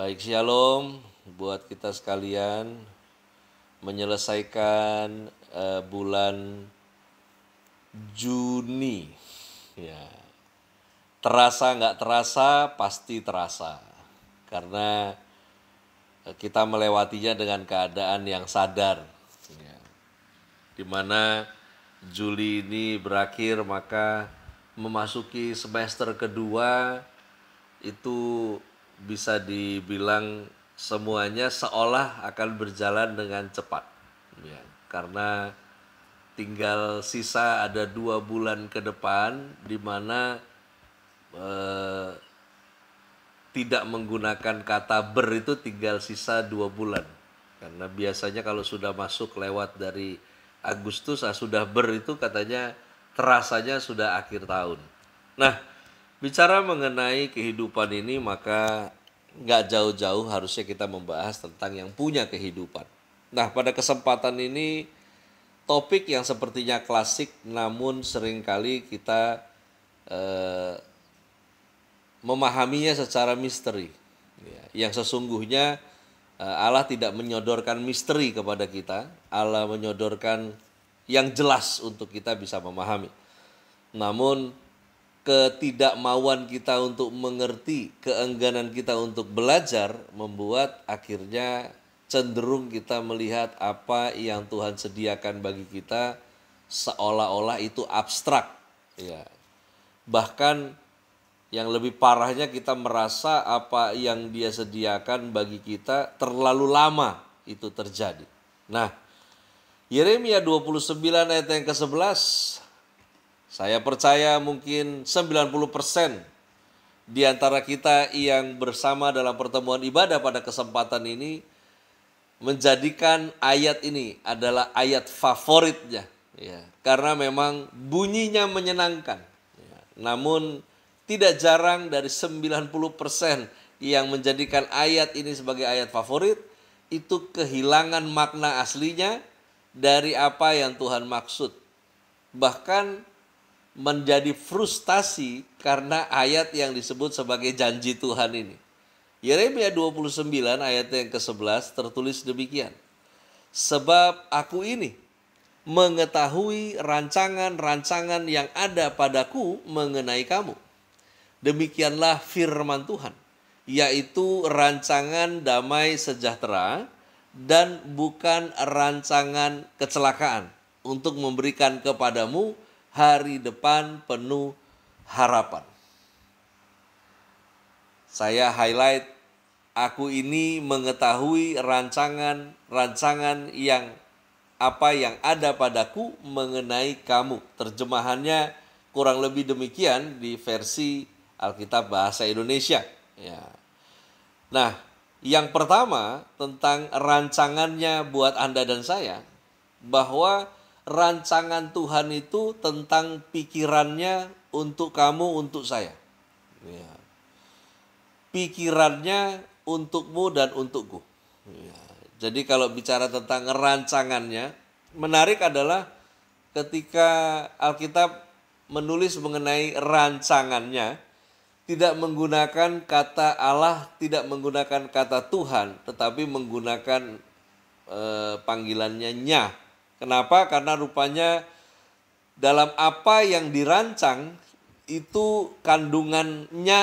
Baik, shalom buat kita sekalian menyelesaikan bulan Juni. Ya, terasa nggak terasa, pasti terasa. Karena kita melewatinya dengan keadaan yang sadar. Ya. Dimana Juli ini berakhir, maka memasuki semester kedua itu bisa dibilang semuanya seolah akan berjalan dengan cepat. Ya, karena tinggal sisa ada 2 bulan ke depan di mana tidak menggunakan kata ber itu tinggal sisa 2 bulan. Karena biasanya kalau sudah masuk lewat dari Agustus, sudah ber itu katanya terasanya sudah akhir tahun. Nah, bicara mengenai kehidupan ini, maka nggak jauh-jauh harusnya kita membahas tentang yang punya kehidupan. Nah, pada kesempatan ini topik yang sepertinya klasik namun seringkali kita memahaminya secara misteri. Yang sesungguhnya Allah tidak menyodorkan misteri kepada kita, Allah menyodorkan yang jelas untuk kita bisa memahami. Namun ketidakmauan kita untuk mengerti, keengganan kita untuk belajar membuat akhirnya cenderung kita melihat apa yang Tuhan sediakan bagi kita seolah-olah itu abstrak. Ya. Bahkan yang lebih parahnya kita merasa apa yang Dia sediakan bagi kita terlalu lama itu terjadi. Nah, Yeremia 29 ayat yang ke-11, saya percaya mungkin 90% di antara kita yang bersama dalam pertemuan ibadah pada kesempatan ini menjadikan ayat ini adalah ayat favoritnya. Ya, karena memang bunyinya menyenangkan. Ya, namun tidak jarang dari 90% yang menjadikan ayat ini sebagai ayat favorit itu kehilangan makna aslinya dari apa yang Tuhan maksud. Bahkan menjadi frustasi karena ayat yang disebut sebagai janji Tuhan ini. Yeremia 29 ayat yang ke-11 tertulis demikian. Sebab aku ini mengetahui rancangan-rancangan yang ada padaku mengenai kamu. Demikianlah firman Tuhan, yaitu rancangan damai sejahtera dan bukan rancangan kecelakaan, untuk memberikan kepadamu hari depan penuh harapan. Saya highlight, aku ini mengetahui rancangan-rancangan yang ada padaku mengenai kamu. Terjemahannya kurang lebih demikian di versi Alkitab Bahasa Indonesia. Ya. Nah, yang pertama tentang rancangannya buat Anda dan saya, bahwa rancangan Tuhan itu tentang pikirannya untuk kamu, untuk saya. Ya. Pikirannya untukmu dan untukku. Ya. Jadi kalau bicara tentang rancangannya, menarik adalah ketika Alkitab menulis mengenai rancangannya, tidak menggunakan kata Allah, tidak menggunakan kata Tuhan, tetapi menggunakan panggilannya nya. Kenapa? Karena rupanya dalam apa yang dirancang itu kandungannya,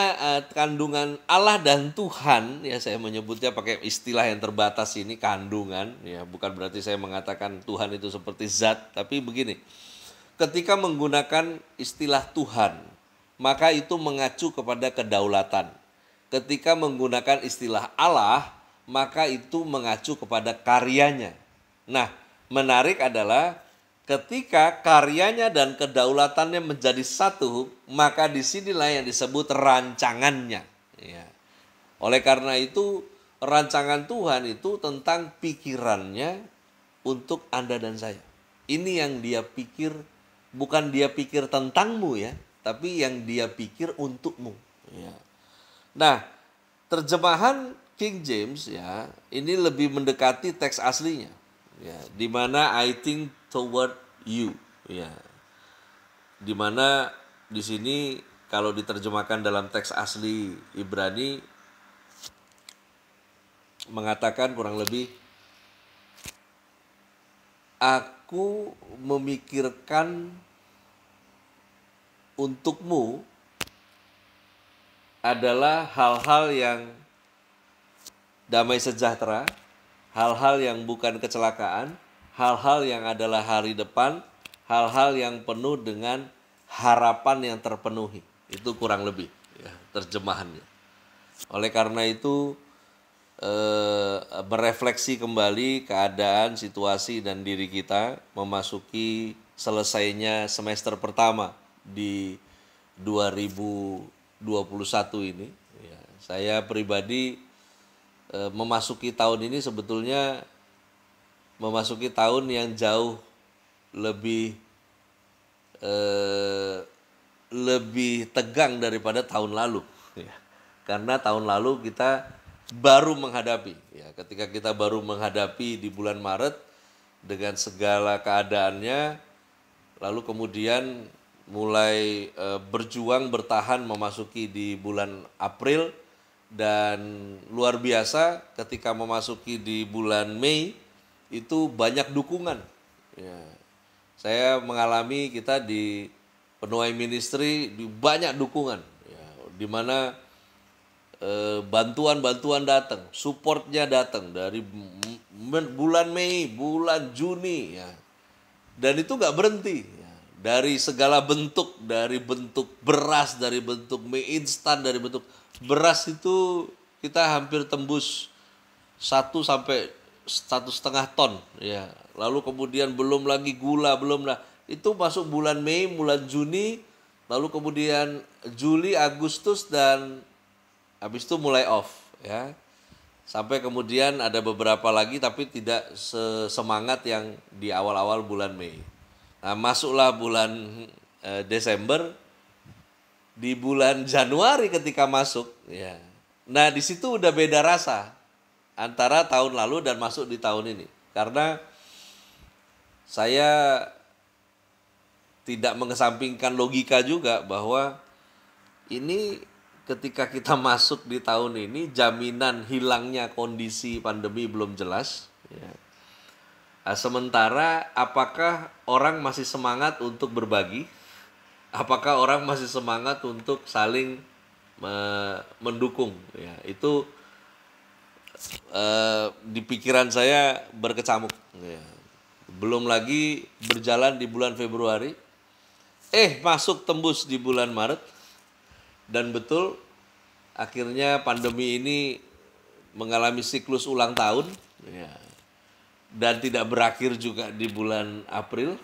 kandungan Allah dan Tuhan, ya saya menyebutnya pakai istilah yang terbatas ini, kandungan, ya bukan berarti saya mengatakan Tuhan itu seperti zat, tapi begini, ketika menggunakan istilah Tuhan, maka itu mengacu kepada kedaulatan. Ketika menggunakan istilah Allah, maka itu mengacu kepada karyanya. Nah, menarik adalah ketika karyanya dan kedaulatannya menjadi satu, maka disinilah yang disebut rancangannya. Ya. Oleh karena itu, rancangan Tuhan itu tentang pikirannya untuk Anda dan saya. Ini yang Dia pikir, bukan Dia pikir tentangmu ya, tapi yang Dia pikir untukmu. Ya. Nah, terjemahan King James ya, ini lebih mendekati teks aslinya. Ya, di mana I think toward you. Ya. Di mana di sini kalau diterjemahkan dalam teks asli Ibrani, mengatakan kurang lebih, aku memikirkan untukmu adalah hal-hal yang damai sejahtera, hal-hal yang bukan kecelakaan, hal-hal yang adalah hari depan, hal-hal yang penuh dengan harapan yang terpenuhi. Itu kurang lebih ya, terjemahannya. Oleh karena itu merefleksi kembali keadaan, situasi dan diri kita memasuki selesainya semester pertama di 2021 ini. Ya, saya pribadi memasuki tahun ini sebetulnya memasuki tahun yang jauh lebih tegang daripada tahun lalu. Ya. Karena tahun lalu kita baru menghadapi, ya, ketika kita baru menghadapi di bulan Maret dengan segala keadaannya, lalu kemudian mulai berjuang bertahan memasuki di bulan April, dan luar biasa ketika memasuki di bulan Mei itu banyak dukungan. Ya. Saya mengalami kita di Penuai Ministry banyak dukungan, ya, di mana bantuan-bantuan datang, supportnya datang dari bulan Mei, bulan Juni, ya. Dan itu nggak berhenti, ya. Dari segala bentuk, dari bentuk beras, dari bentuk mie instan, dari bentuk beras itu kita hampir tembus 1 sampai 1,5 ton, ya. Lalu kemudian belum lagi gula, belum lah. Itu masuk bulan Mei, bulan Juni, lalu kemudian Juli, Agustus, dan habis itu mulai off, ya. Sampai kemudian ada beberapa lagi tapi tidak sesemangat yang di awal-awal bulan Mei. Nah, masuklah bulan Desember, di bulan Januari ketika masuk, ya. Nah, di situ udah beda rasa antara tahun lalu dan masuk di tahun ini. Karena saya tidak mengesampingkan logika juga bahwa ini ketika kita masuk di tahun ini, jaminan hilangnya kondisi pandemi belum jelas. Ya. Nah, sementara apakah orang masih semangat untuk berbagi? Apakah orang masih semangat untuk saling mendukung? Ya, itu di pikiran saya berkecamuk. Ya. Belum lagi berjalan di bulan Februari, masuk tembus di bulan Maret. Dan betul, akhirnya pandemi ini mengalami siklus ulang tahun, ya, dan tidak berakhir juga di bulan April.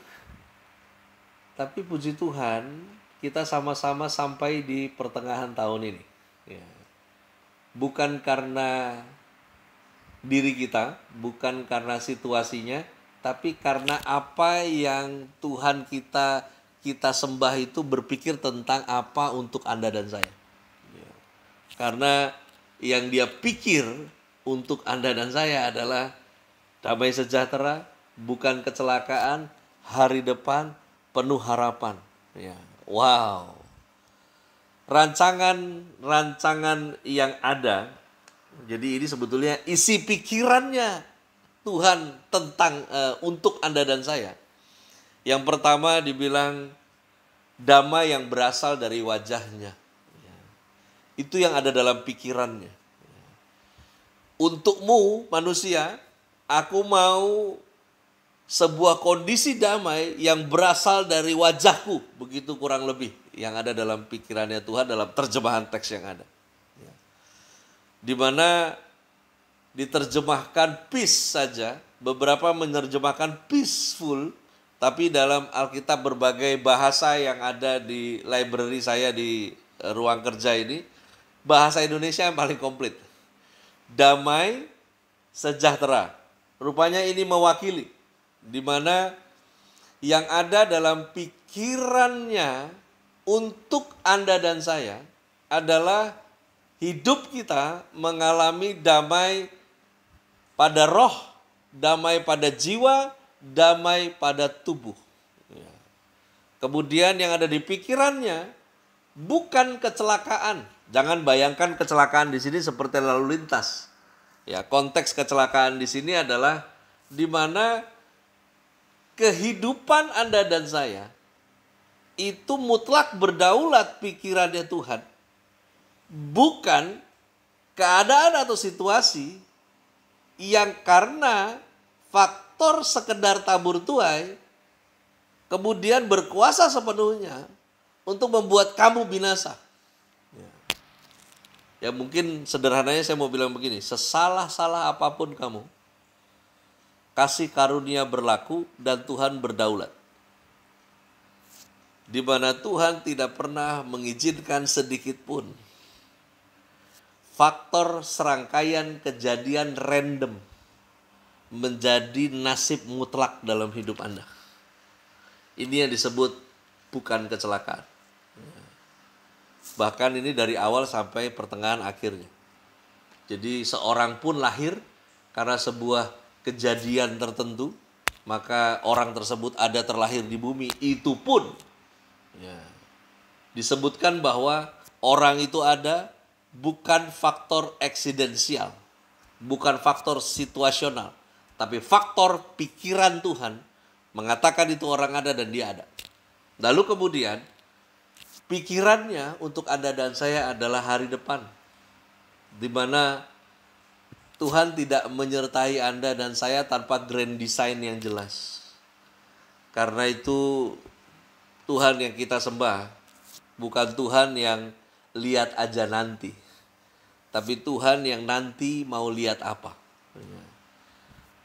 Tapi puji Tuhan, kita sama-sama sampai di pertengahan tahun ini. Ya. Bukan karena diri kita, bukan karena situasinya, tapi karena apa yang Tuhan kita sembah itu berpikir tentang apa untuk Anda dan saya. Ya. Karena yang Dia pikir untuk Anda dan saya adalah damai sejahtera, bukan kecelakaan, hari depan penuh harapan. Ya. Wow. Rancangan yang ada, jadi ini sebetulnya isi pikirannya Tuhan tentang untuk Anda dan saya. Yang pertama dibilang damai yang berasal dari wajahnya. Ya. Itu yang ada dalam pikirannya. Ya. Untukmu manusia, aku mau sebuah kondisi damai yang berasal dari wajahku. Begitu kurang lebih yang ada dalam pikirannya Tuhan dalam terjemahan teks yang ada. Ya. Di mana diterjemahkan peace saja, beberapa menerjemahkan peaceful. Tapi dalam Alkitab berbagai bahasa yang ada di library saya di ruang kerja ini, bahasa Indonesia yang paling komplit. Damai sejahtera. Rupanya ini mewakili di mana yang ada dalam pikirannya untuk Anda dan saya adalah hidup kita mengalami damai pada roh, damai pada jiwa, damai pada tubuh. Ya. Kemudian yang ada di pikirannya bukan kecelakaan. Jangan bayangkan kecelakaan di sini seperti lalu lintas. Ya, konteks kecelakaan di sini adalah di mana kehidupan Anda dan saya itu mutlak berdaulat pikirannya Tuhan. Bukan keadaan atau situasi yang karena faktor sekedar tabur tuai kemudian berkuasa sepenuhnya untuk membuat kamu binasa. Ya mungkin sederhananya saya mau bilang begini, sesalah-salah apapun kamu, kasih karunia berlaku dan Tuhan berdaulat. Di mana Tuhan tidak pernah mengizinkan sedikit pun faktor serangkaian kejadian random menjadi nasib mutlak dalam hidup Anda. Ini yang disebut bukan kecelakaan. Bahkan ini dari awal sampai pertengahan akhirnya. Jadi seorang pun lahir karena sebuah kejadian tertentu, maka orang tersebut ada terlahir di bumi. Itu pun ya, disebutkan bahwa orang itu ada bukan faktor eksidensial, bukan faktor situasional, tapi faktor pikiran Tuhan mengatakan itu orang ada dan dia ada. Lalu kemudian pikirannya untuk Anda dan saya adalah hari depan, di mana Tuhan tidak menyertai Anda dan saya tanpa grand design yang jelas. Karena itu Tuhan yang kita sembah bukan Tuhan yang lihat aja nanti, tapi Tuhan yang nanti mau lihat apa.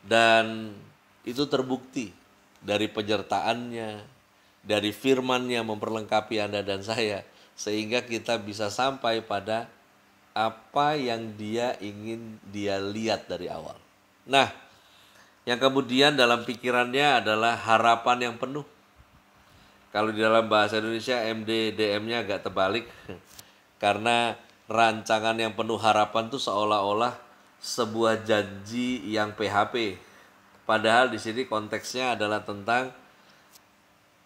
Dan itu terbukti dari penyertaannya, dari firman-Nya memperlengkapi Anda dan saya, sehingga kita bisa sampai pada apa yang Dia ingin dia lihat dari awal. Nah, yang kemudian dalam pikirannya adalah harapan yang penuh. Kalau di dalam bahasa Indonesia MD/DM-nya agak terbalik, karena rancangan yang penuh harapan itu seolah-olah sebuah janji yang PHP. Padahal di sini konteksnya adalah tentang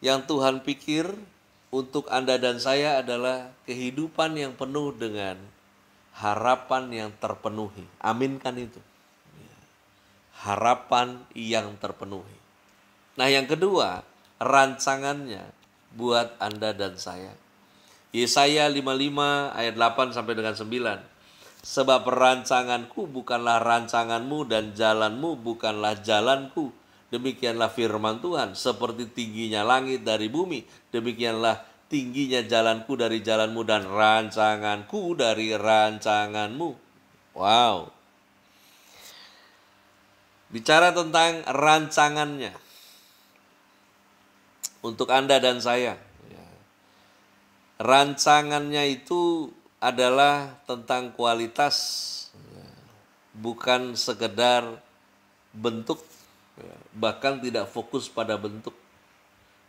yang Tuhan pikir untuk Anda dan saya adalah kehidupan yang penuh dengan harapan yang terpenuhi. Aminkan itu. Harapan yang terpenuhi. Nah, yang kedua, rancangannya buat Anda dan saya. Yesaya 55 ayat 8 sampai dengan 9. Sebab rancanganku bukanlah rancanganmu dan jalanmu bukanlah jalanku. Demikianlah firman Tuhan, seperti tingginya langit dari bumi, demikianlah tingginya jalanku dari jalanmu dan rancanganku dari rancanganmu. Wow. Bicara tentang rancangannya untuk Anda dan saya. Rancangannya itu adalah tentang kualitas, bukan sekedar bentuk. Bahkan tidak fokus pada bentuk.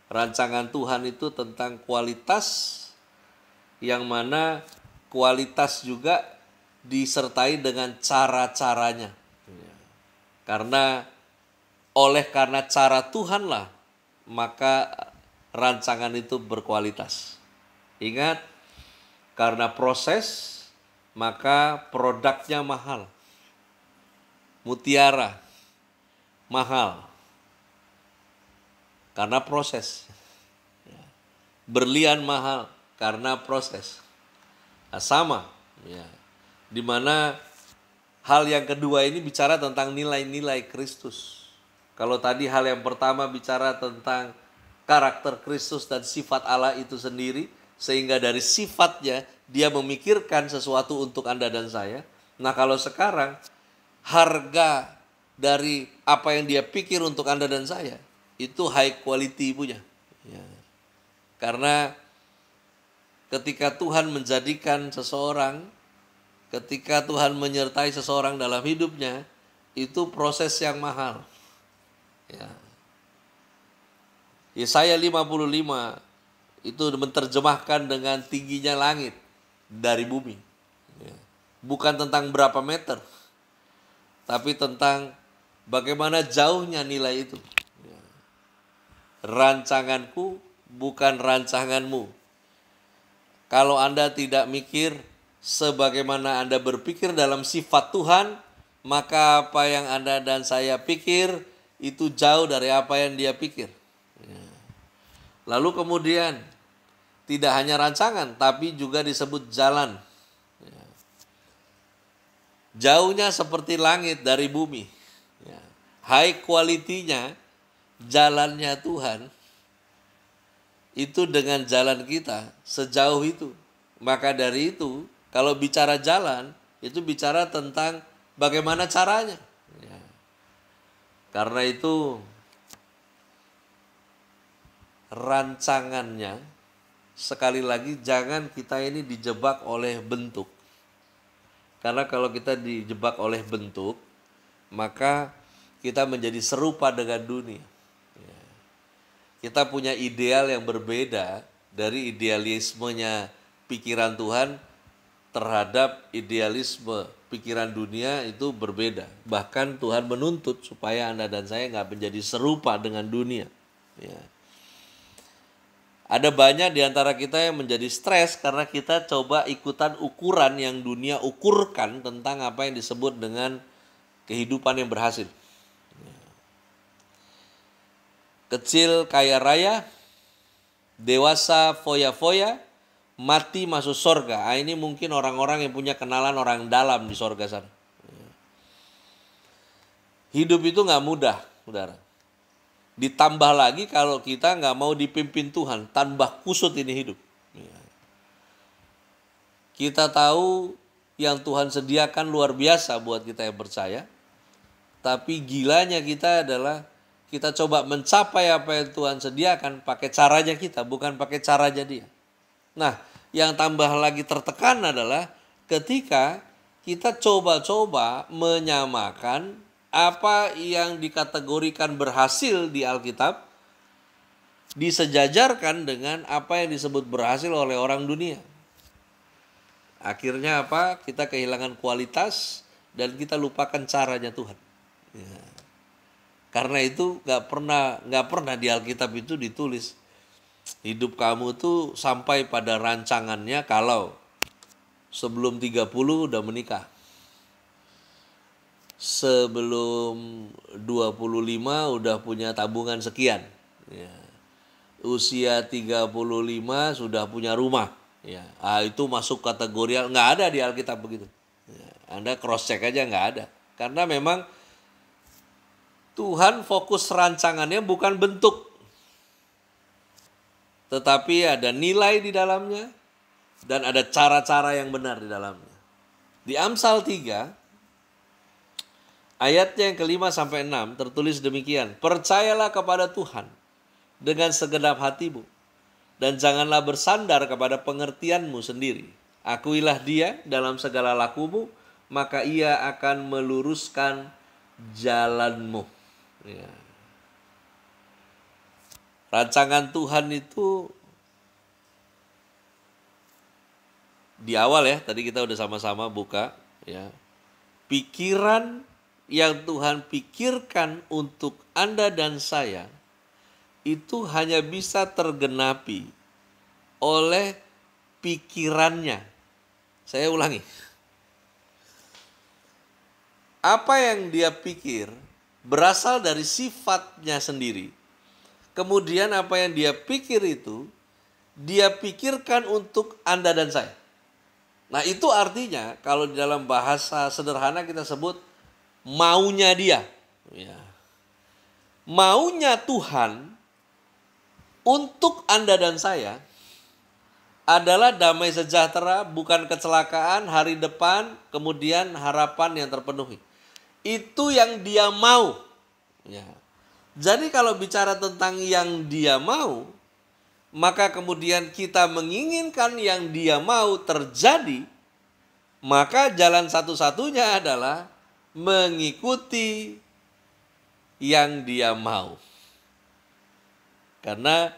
Rancangan Tuhan itu tentang kualitas, yang mana kualitas juga disertai dengan cara-caranya. Karena cara Tuhanlah, maka rancangan itu berkualitas. Ingat, karena proses, maka produknya mahal. Mutiara mahal karena proses. Berlian mahal karena proses. Nah, sama ya. Dimana hal yang kedua ini bicara tentang nilai-nilai Kristus. Kalau tadi hal yang pertama bicara tentang karakter Kristus dan sifat Allah itu sendiri, sehingga dari sifatnya dia memikirkan sesuatu untuk Anda dan saya. Nah, kalau sekarang harga dari apa yang dia pikir untuk Anda dan saya itu high quality punya. Ya. Karena ketika Tuhan menjadikan seseorang, ketika Tuhan menyertai seseorang dalam hidupnya, itu proses yang mahal. Ya. Yesaya 55 itu menerjemahkan dengan tingginya langit dari bumi. Ya. Bukan tentang berapa meter, tapi tentang bagaimana jauhnya nilai itu. Rancanganku bukan rancanganmu. Kalau Anda tidak mikir sebagaimana Anda berpikir dalam sifat Tuhan, maka apa yang Anda dan saya pikir itu jauh dari apa yang dia pikir. Lalu kemudian tidak hanya rancangan, tapi juga disebut jalan. Jauhnya seperti langit dari bumi. High quality-nya jalannya Tuhan itu dengan jalan kita sejauh itu. Maka dari itu, kalau bicara jalan, itu bicara tentang bagaimana caranya. Karena itu rancangannya, sekali lagi jangan kita ini dijebak oleh bentuk. Karena kalau kita dijebak oleh bentuk, maka kita menjadi serupa dengan dunia. Kita punya ideal yang berbeda dari idealismenya pikiran Tuhan terhadap idealisme pikiran dunia, itu berbeda. Bahkan Tuhan menuntut supaya Anda dan saya nggak menjadi serupa dengan dunia. Ada banyak di antara kita yang menjadi stres karena kita coba ikutan ukuran yang dunia ukurkan tentang apa yang disebut dengan kehidupan yang berhasil. Kecil kaya raya, dewasa foya-foya, mati masuk sorga. Ini mungkin orang-orang yang punya kenalan orang dalam di sorga sana. Hidup itu nggak mudah, saudara. Ditambah lagi kalau kita nggak mau dipimpin Tuhan, tambah kusut ini hidup. Kita tahu yang Tuhan sediakan luar biasa buat kita yang percaya. Tapi gilanya kita adalah kita coba mencapai apa yang Tuhan sediakan pakai caranya kita, bukan pakai caranya dia. Nah, yang tambah lagi tertekan adalah ketika kita coba-coba menyamakan apa yang dikategorikan berhasil di Alkitab disejajarkan dengan apa yang disebut berhasil oleh orang dunia. Akhirnya apa? Kita kehilangan kualitas dan kita lupakan caranya Tuhan. Karena itu nggak pernah di Alkitab itu ditulis hidup kamu tuh sampai pada rancangannya kalau sebelum 30 udah menikah. Sebelum 25 udah punya tabungan sekian. Usia 35 sudah punya rumah. Itu masuk kategori, nggak ada di Alkitab begitu. Anda cross check aja, nggak ada. Karena memang Tuhan fokus rancangannya bukan bentuk, tetapi ada nilai di dalamnya dan ada cara-cara yang benar di dalamnya. Di Amsal 3 ayatnya yang ke-5 sampai 6 tertulis demikian. Percayalah kepada Tuhan dengan segenap hatimu dan janganlah bersandar kepada pengertianmu sendiri. Akuilah dia dalam segala lakumu, maka ia akan meluruskan jalanmu. Rancangan Tuhan itu di awal ya, tadi kita udah sama-sama buka ya. Pikiran yang Tuhan pikirkan untuk Anda dan saya itu hanya bisa tergenapi oleh pikirannya. Saya ulangi. Apa yang dia pikir berasal dari sifatnya sendiri. Kemudian apa yang dia pikir itu dia pikirkan untuk Anda dan saya. Nah, itu artinya kalau di dalam bahasa sederhana kita sebut maunya dia. Maunya Tuhan untuk Anda dan saya adalah damai sejahtera, bukan kecelakaan, hari depan, kemudian harapan yang terpenuhi. Itu yang dia mau. Jadi kalau bicara tentang yang dia mau, maka kemudian kita menginginkan yang dia mau terjadi, maka jalan satu-satunya adalah mengikuti yang dia mau. Karena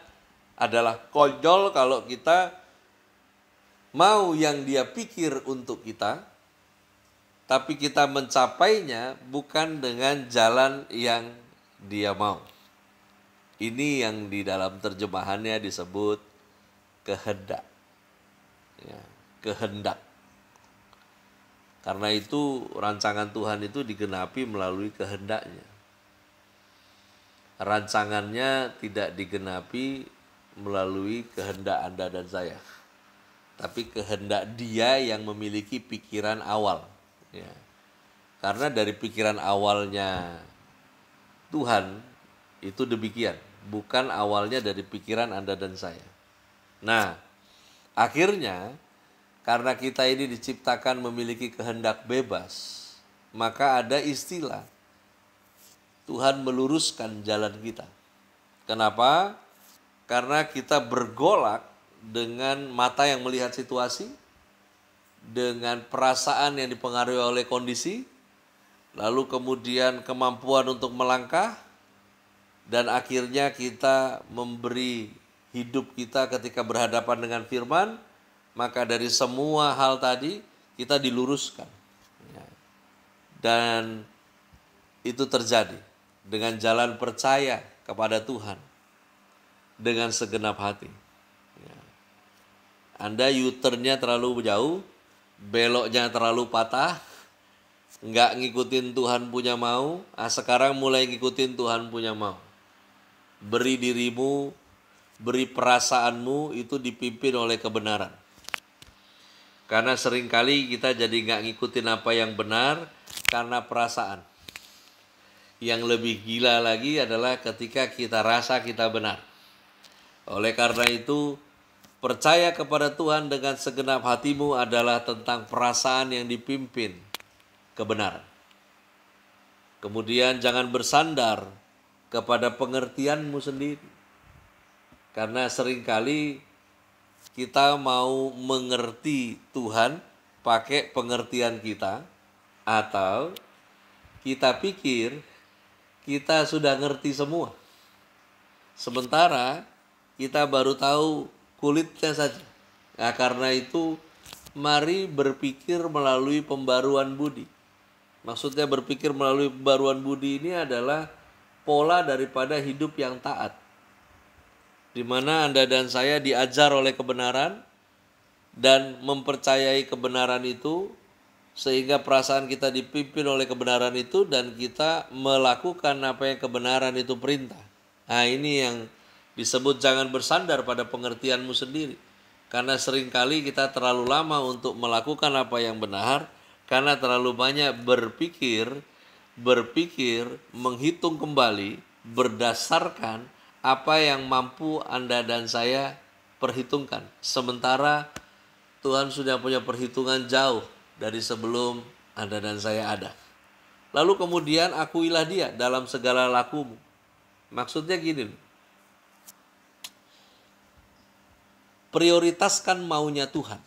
adalah konyol kalau kita mau yang dia pikir untuk kita, tapi kita mencapainya bukan dengan jalan yang dia mau. Ini yang di dalam terjemahannya disebut kehendak. Kehendak. Karena itu rancangan Tuhan itu digenapi melalui kehendaknya. Rancangannya tidak digenapi melalui kehendak Anda dan saya. Tapi kehendak Dia yang memiliki pikiran awal. Ya. Karena dari pikiran awalnya Tuhan itu demikian. Bukan awalnya dari pikiran Anda dan saya. Nah, akhirnya karena kita ini diciptakan memiliki kehendak bebas, maka ada istilah Tuhan meluruskan jalan kita. Kenapa? Karena kita bergolak dengan mata yang melihat situasi, dengan perasaan yang dipengaruhi oleh kondisi, lalu kemudian kemampuan untuk melangkah, dan akhirnya kita memberi hidup kita ketika berhadapan dengan firman. Maka dari semua hal tadi kita diluruskan. Dan itu terjadi dengan jalan percaya kepada Tuhan dengan segenap hati. Anda U-turn-nya terlalu jauh, beloknya terlalu patah, nggak ngikutin Tuhan punya mau, sekarang mulai ngikutin Tuhan punya mau. Beri dirimu, beri perasaanmu itu dipimpin oleh kebenaran. Karena seringkali kita jadi nggak ngikutin apa yang benar karena perasaan. Yang lebih gila lagi adalah ketika kita rasa kita benar. Oleh karena itu, percaya kepada Tuhan dengan segenap hatimu adalah tentang perasaan yang dipimpin kebenaran. Kemudian jangan bersandar kepada pengertianmu sendiri. Karena seringkali kita mau mengerti Tuhan pakai pengertian kita, atau kita pikir kita sudah ngerti semua. Sementara kita baru tahu kulitnya saja. Nah, karena itu mari berpikir melalui pembaruan budi. Maksudnya berpikir melalui pembaruan budi ini adalah pola daripada hidup yang taat, di mana Anda dan saya diajar oleh kebenaran dan mempercayai kebenaran itu, sehingga perasaan kita dipimpin oleh kebenaran itu dan kita melakukan apa yang kebenaran itu perintah. Nah, ini yang disebut jangan bersandar pada pengertianmu sendiri. Karena seringkali kita terlalu lama untuk melakukan apa yang benar, karena terlalu banyak berpikir, menghitung kembali berdasarkan apa yang mampu Anda dan saya perhitungkan. Sementara Tuhan sudah punya perhitungan jauh dari sebelum Anda dan saya ada. Lalu kemudian akuilah Dia dalam segala lakumu. Maksudnya gini, prioritaskan maunya Tuhan.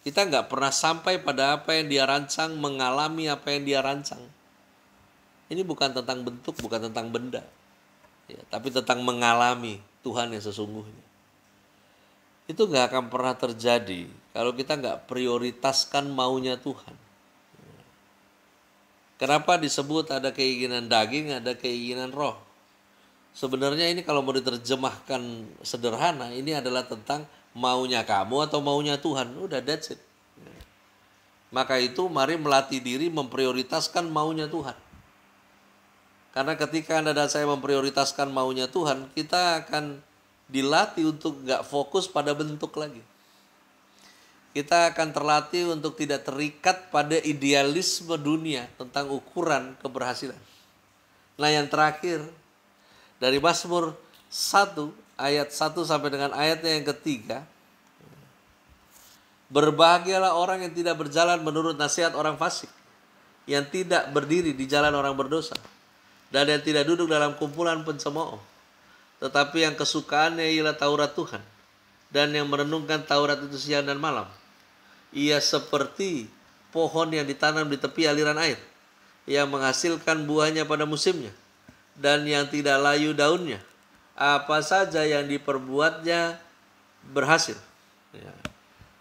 Kita nggak pernah sampai pada apa yang Dia rancang, mengalami apa yang Dia rancang. Ini bukan tentang bentuk, bukan tentang benda, ya, tapi tentang mengalami Tuhan yang sesungguhnya. Itu nggak akan pernah terjadi kalau kita nggak prioritaskan maunya Tuhan. Kenapa disebut ada keinginan daging, ada keinginan roh? Sebenarnya ini kalau mau diterjemahkan sederhana, ini adalah tentang maunya kamu atau maunya Tuhan. Udah, that's it. Maka itu mari melatih diri memprioritaskan maunya Tuhan. Karena ketika Anda dan saya memprioritaskan maunya Tuhan, kita akan dilatih untuk nggak fokus pada bentuk lagi. Kita akan terlatih untuk tidak terikat pada idealisme dunia tentang ukuran keberhasilan. Nah, yang terakhir, dari Mazmur 1 ayat 1 sampai dengan ayatnya yang ketiga, berbahagialah orang yang tidak berjalan menurut nasihat orang fasik, yang tidak berdiri di jalan orang berdosa, dan yang tidak duduk dalam kumpulan pencemooh, tetapi yang kesukaannya ialah Taurat Tuhan, dan yang merenungkan Taurat itu siang dan malam. Ia seperti pohon yang ditanam di tepi aliran air, yang menghasilkan buahnya pada musimnya, dan yang tidak layu daunnya. Apa saja yang diperbuatnya berhasil. Ya.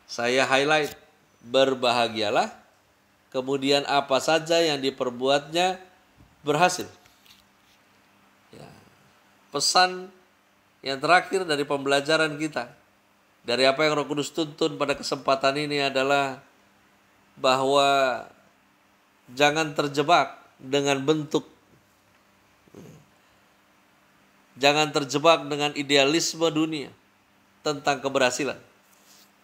Saya highlight, berbahagialah, kemudian apa saja yang diperbuatnya berhasil. Pesan yang terakhir dari pembelajaran kita, dari apa yang Roh Kudus tuntun pada kesempatan ini adalah bahwa jangan terjebak dengan bentuk, jangan terjebak dengan idealisme dunia tentang keberhasilan.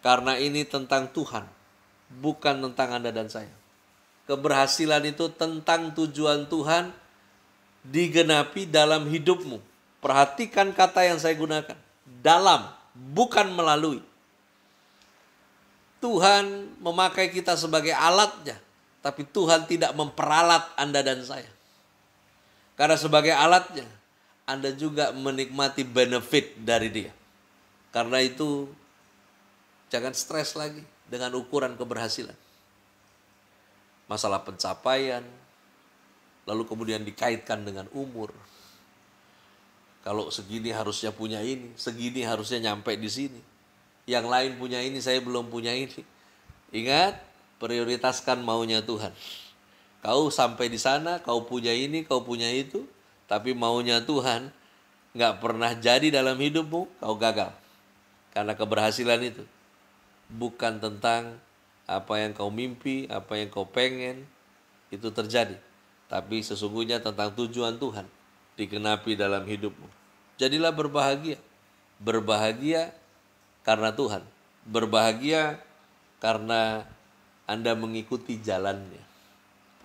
Karena ini tentang Tuhan, bukan tentang Anda dan saya. Keberhasilan itu tentang tujuan Tuhan digenapi dalam hidupmu. Perhatikan kata yang saya gunakan. Dalam, bukan melalui. Tuhan memakai kita sebagai alatnya, tapi Tuhan tidak memperalat Anda dan saya. Karena sebagai alatnya, Anda juga menikmati benefit dari Dia. Karena itu, jangan stres lagi dengan ukuran keberhasilan. Masalah pencapaian, lalu kemudian dikaitkan dengan umur. Kalau segini harusnya punya ini, segini harusnya nyampe di sini. Yang lain punya ini, saya belum punya ini. Ingat, prioritaskan maunya Tuhan. Kau sampai di sana, kau punya ini, kau punya itu, tapi maunya Tuhan nggak pernah jadi dalam hidupmu, kau gagal. Karena keberhasilan itu bukan tentang apa yang kau mimpi, apa yang kau pengen, itu terjadi. Tapi sesungguhnya tentang tujuan Tuhan digenapi dalam hidupmu. Jadilah berbahagia. Berbahagia karena Tuhan. Berbahagia karena Anda mengikuti jalannya.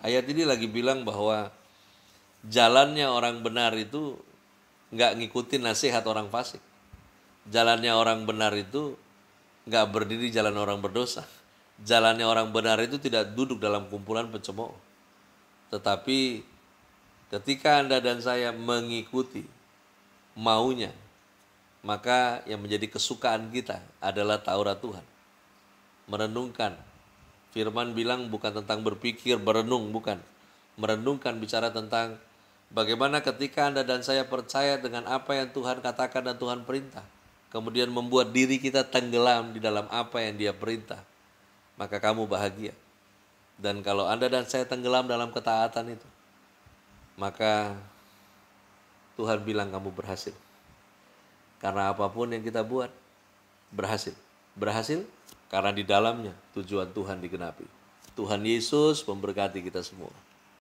Ayat ini lagi bilang bahwa jalannya orang benar itu nggak ngikutin nasihat orang fasik. Jalannya orang benar itu nggak berdiri jalan orang berdosa. Jalannya orang benar itu tidak duduk dalam kumpulan pencemooh. Tetapi ketika Anda dan saya mengikuti maunya, maka yang menjadi kesukaan kita adalah Taurat Tuhan. Merenungkan. Firman bilang bukan tentang berpikir, berenung, bukan. Merenungkan bicara tentang bagaimana ketika Anda dan saya percaya dengan apa yang Tuhan katakan dan Tuhan perintah. Kemudian membuat diri kita tenggelam di dalam apa yang Dia perintah. Maka kamu bahagia. Dan kalau Anda dan saya tenggelam dalam ketaatan itu, maka Tuhan bilang kamu berhasil. Karena apapun yang kita buat, berhasil. Berhasil karena di dalamnya tujuan Tuhan digenapi. Tuhan Yesus memberkati kita semua.